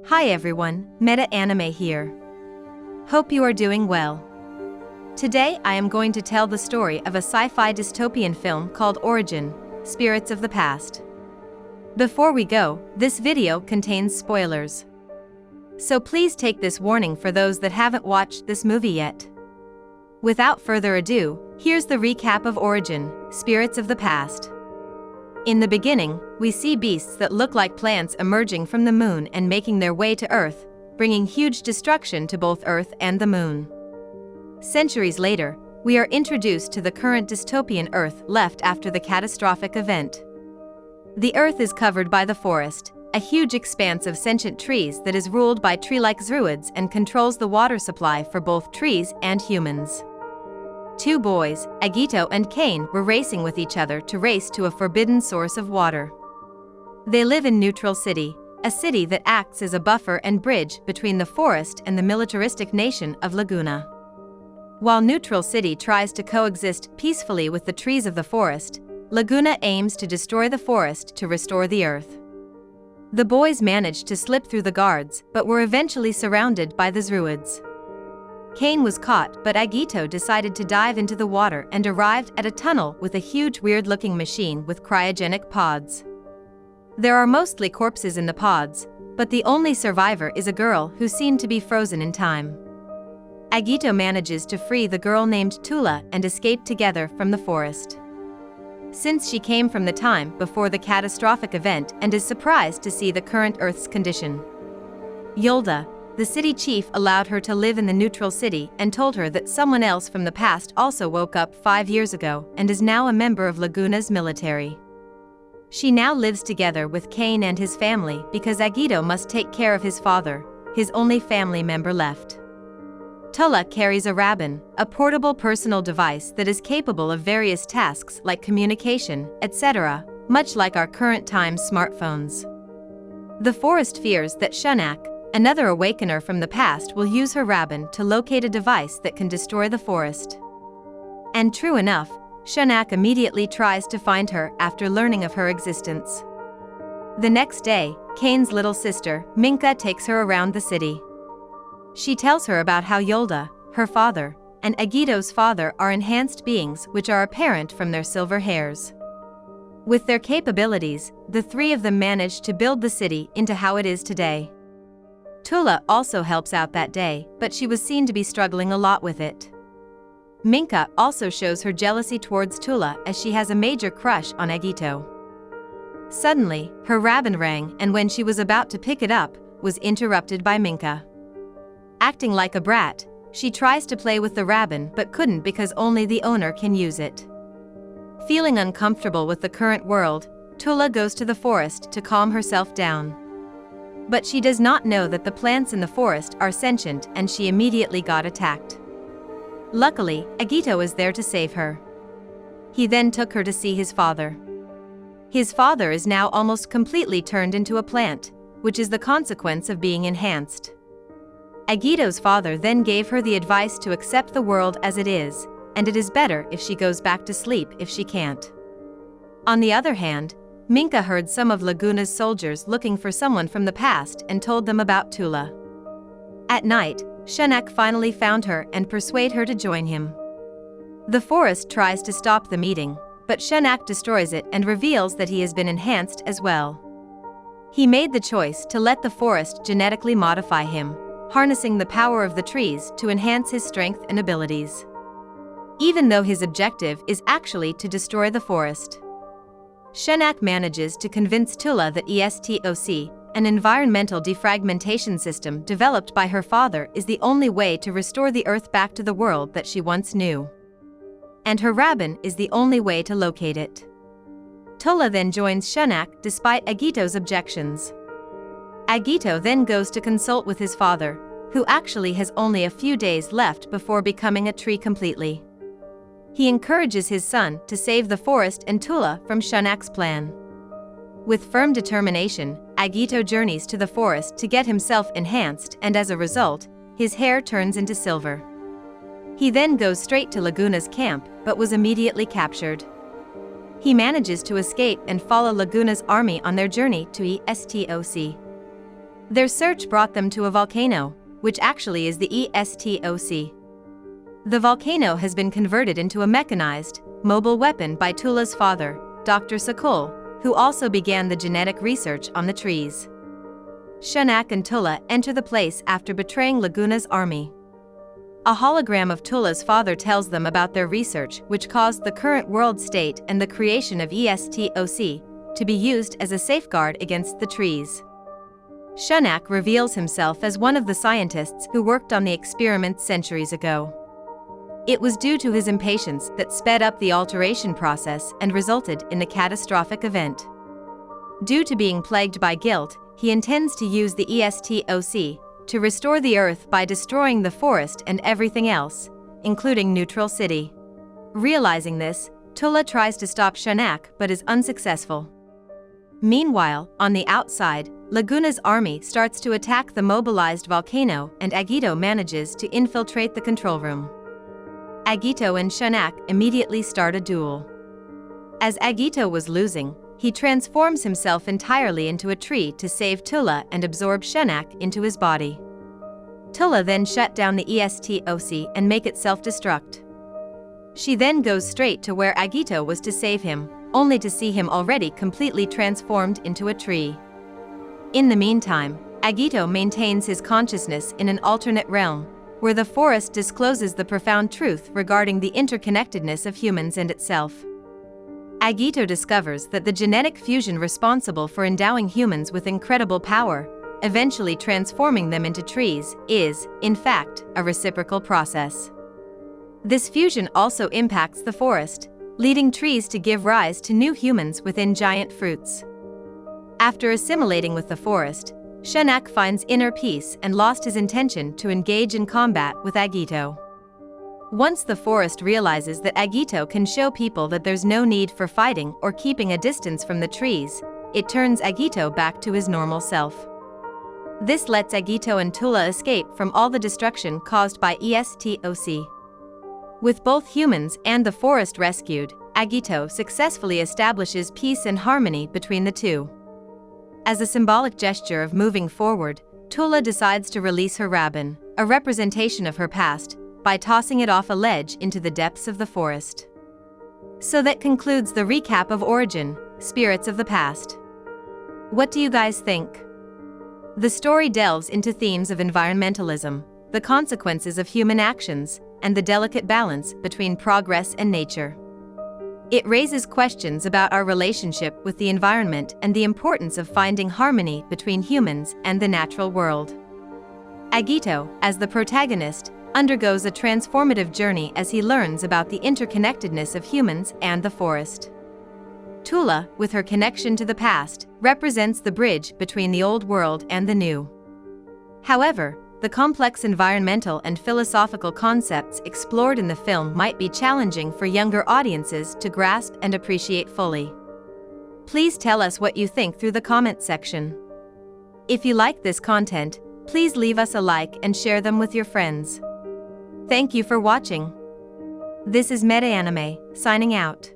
Hi everyone, Meta Anime here. Hope you are doing well. Today I am going to tell the story of a sci-fi dystopian film called Origin, Spirits of the Past. Before we go, this video contains spoilers. So please take this warning for those that haven't watched this movie yet. Without further ado, here's the recap of Origin, Spirits of the Past. In the beginning, we see beasts that look like plants emerging from the moon and making their way to Earth, bringing huge destruction to both Earth and the moon. Centuries later, we are introduced to the current dystopian Earth left after the catastrophic event. The Earth is covered by the forest, a huge expanse of sentient trees that is ruled by tree-like druids and controls the water supply for both trees and humans. Two boys, Agito and Cain, were racing with each other to race to a forbidden source of water. They live in Neutral City, a city that acts as a buffer and bridge between the forest and the militaristic nation of Laguna. While Neutral City tries to coexist peacefully with the trees of the forest, Laguna aims to destroy the forest to restore the Earth. The boys managed to slip through the guards but were eventually surrounded by the druids. Cain was caught, but Agito decided to dive into the water and arrived at a tunnel with a huge weird-looking machine with cryogenic pods. There are mostly corpses in the pods, but the only survivor is a girl who seemed to be frozen in time. Agito manages to free the girl named Toola and escape together from the forest. Since she came from the time before the catastrophic event and is surprised to see the current Earth's condition. Yolda, the city chief, allowed her to live in the Neutral City and told her that someone else from the past also woke up 5 years ago and is now a member of Laguna's military. She now lives together with Cain and his family because Agito must take care of his father, his only family member left. Toola carries a Rabin, a portable personal device that is capable of various tasks like communication, etc., much like our current time smartphones. The forest fears that Shunack, another awakener from the past, will use her Rabin to locate a device that can destroy the forest. And true enough, Shunack immediately tries to find her after learning of her existence. The next day, Cain's little sister, Minka, takes her around the city. She tells her about how Yolda, her father, and Agito's father are enhanced beings which are apparent from their silver hairs. With their capabilities, the three of them manage to build the city into how it is today. Toola also helps out that day, but she was seen to be struggling a lot with it. Minka also shows her jealousy towards Toola as she has a major crush on Agito. Suddenly, her Rabin rang, and when she was about to pick it up, was interrupted by Minka. Acting like a brat, she tries to play with the Rabin but couldn't because only the owner can use it. Feeling uncomfortable with the current world, Toola goes to the forest to calm herself down. But she does not know that the plants in the forest are sentient and she immediately got attacked. Luckily, Agito is there to save her. He then took her to see his father. His father is now almost completely turned into a plant, which is the consequence of being enhanced. Agito's father then gave her the advice to accept the world as it is, and it is better if she goes back to sleep if she can't. On the other hand, Minka heard some of Laguna's soldiers looking for someone from the past and told them about Toola. At night, Shunack finally found her and persuaded her to join him. The forest tries to stop the meeting, but Shunack destroys it and reveals that he has been enhanced as well. He made the choice to let the forest genetically modify him, harnessing the power of the trees to enhance his strength and abilities. Even though his objective is actually to destroy the forest. Shunack manages to convince Toola that E.S.T.O.C, an environmental defragmentation system developed by her father, is the only way to restore the Earth back to the world that she once knew. And her Rabin is the only way to locate it. Toola then joins Shunack despite Agito's objections. Agito then goes to consult with his father, who actually has only a few days left before becoming a tree completely. He encourages his son to save the forest and Toola from Shunack's plan. With firm determination, Agito journeys to the forest to get himself enhanced, and as a result, his hair turns into silver. He then goes straight to Laguna's camp but was immediately captured. He manages to escape and follow Laguna's army on their journey to E.S.T.O.C. Their search brought them to a volcano, which actually is the E.S.T.O.C. The volcano has been converted into a mechanized, mobile weapon by Toola's father, Dr. Sacl, who also began the genetic research on the trees. Shunack and Toola enter the place after betraying Laguna's army. A hologram of Toola's father tells them about their research, which caused the current world state and the creation of E.S.T.O.C. to be used as a safeguard against the trees. Shunack reveals himself as one of the scientists who worked on the experiments centuries ago. It was due to his impatience that sped up the alteration process and resulted in the catastrophic event. Due to being plagued by guilt, he intends to use the E.S.T.O.C. to restore the Earth by destroying the forest and everything else, including Neutral City. Realizing this, Toola tries to stop Shunack but is unsuccessful. Meanwhile, on the outside, Laguna's army starts to attack the mobilized volcano and Agito manages to infiltrate the control room. Agito and Shunack immediately start a duel. As Agito was losing, he transforms himself entirely into a tree to save Toola and absorb Shunack into his body. Toola then shut down the E.S.T.O.C. and make it self-destruct. She then goes straight to where Agito was to save him, only to see him already completely transformed into a tree. In the meantime, Agito maintains his consciousness in an alternate realm, where the forest discloses the profound truth regarding the interconnectedness of humans and itself. Agito discovers that the genetic fusion responsible for endowing humans with incredible power, eventually transforming them into trees, is, in fact, a reciprocal process. This fusion also impacts the forest, leading trees to give rise to new humans within giant fruits. After assimilating with the forest, Shunack finds inner peace and lost his intention to engage in combat with Agito. Once the forest realizes that Agito can show people that there's no need for fighting or keeping a distance from the trees, it turns Agito back to his normal self. This lets Agito and Toola escape from all the destruction caused by E.S.T.O.C. With both humans and the forest rescued, Agito successfully establishes peace and harmony between the two. As a symbolic gesture of moving forward, Toola decides to release her raben, a representation of her past, by tossing it off a ledge into the depths of the forest. So that concludes the recap of Origin, Spirits of the Past. What do you guys think? The story delves into themes of environmentalism, the consequences of human actions, and the delicate balance between progress and nature. It raises questions about our relationship with the environment and the importance of finding harmony between humans and the natural world. Agito, as the protagonist, undergoes a transformative journey as he learns about the interconnectedness of humans and the forest. Toola, with her connection to the past, represents the bridge between the old world and the new. However, the complex environmental and philosophical concepts explored in the film might be challenging for younger audiences to grasp and appreciate fully. Please tell us what you think through the comment section. If you like this content, please leave us a like and share them with your friends. Thank you for watching. This is Meta Anime, signing out.